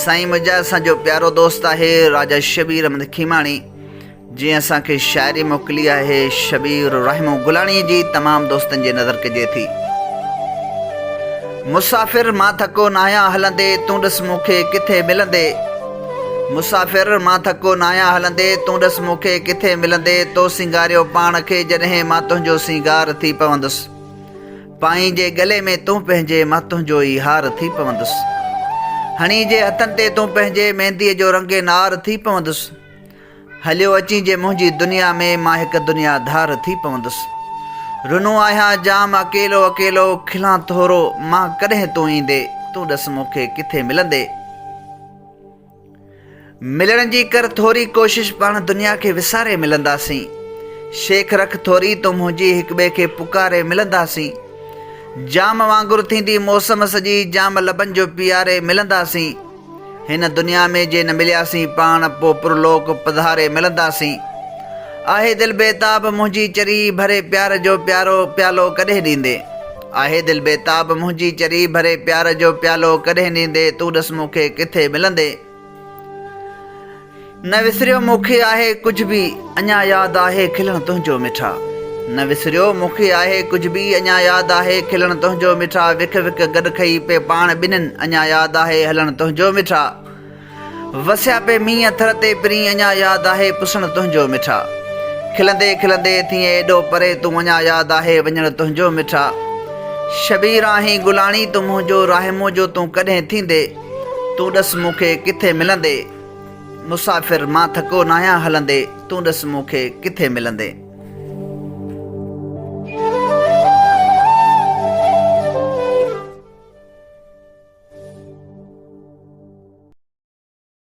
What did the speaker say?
साईं मुंहिंजा असांजो प्यारो दोस्त आहे राजा शबीर अहमद खीमाणी, जी असांखे शायरी मोकिली आहे शबीर रहमो गुलाणी जी तमाम दोस्तन जे नज़र कजे थी। मुसाफ़िर मां थको न आहियां हलंदे, तूं ॾिस मूंखे किथे मिलंदे। मुसाफ़िर मां थको न आहियां हलंदे, तूं ॾिस मूंखे किथे मिलंदे। तो सिंगारियो पाण खे जॾहिं मां तुंहिंजो सिंगार थी पवंदुसि। पाई जे गले में तूं पंहिंजे, मां तुंहिंजो ई हार थी पवंदुसि। हणी जे हथनि ते तूं पंहिंजे, मेहंदीअ जो रंगे नार थी पवंदुसि। हलियो अची जे मुंहिंजी दुनिया में, मां हिकु दुनियादार थी पवंदुसि। रुनो आहियां जाम अकेलो अकेलो, खिलां थोरो मां कॾहिं तूं ईंदे। तूं ॾिस मूंखे किथे मिलंदे। मिलण जी कर थोरी कोशिशि, पाण दुनिया खे विसारे मिलंदासीं। शेख रख थोरी तूं मुंहिंजी, हिक ॿिए खे पुकारे मिलंदासीं। जाम वांगुरु थींदी मौसम सॼी, जाम लबनि जो पीआरे मिलंदासीं। हिन दुनिया में जे न मिलियासीं पाण, पोइ पुरलोक पधारे मिलंदासीं। आहे दिलि बेताब मुंहिंजी चरी, भरे प्यार जो प्यारो प्यालो कॾहिं ॾींदे। आहे दिलि बेताब मुंहिंजी चरी, भरे प्यार जो प्यालो कॾहिं ॾींदे। तूं ॾिस मूंखे किथे मिलंदे। न विसरियो मूंखे आहे कुझु बि, अञा यादि आहे खिलण तुंहिंजो मिठा। न विसरियो मूंखे आहे कुझु बि, अञा यादि आहे खिलण तुंहिंजो मिठा। विख विख गॾु खई पे पाण ॿिन्हिनि, अञा यादि आहे हलण तुंहिंजो मिठा। वसिया पे मींहं थर ते पिरी, अञा यादि आहे पुसण तुंहिंजो मिठा। खिलंदे खिलंदे थिए एॾो परे, तूं अञा यादि आहे वञण तुंहिंजो मिठा। शबीर आहीं गुलाणी तूं मुंहिंजो, रहमो जो तूं कॾहिं थींदे। तूं ॾिस मूंखे किथे मिलंदे। मुसाफ़िर मां थको न आहियां हलंदे, तूं ॾिस मूंखे किथे मिलंदे।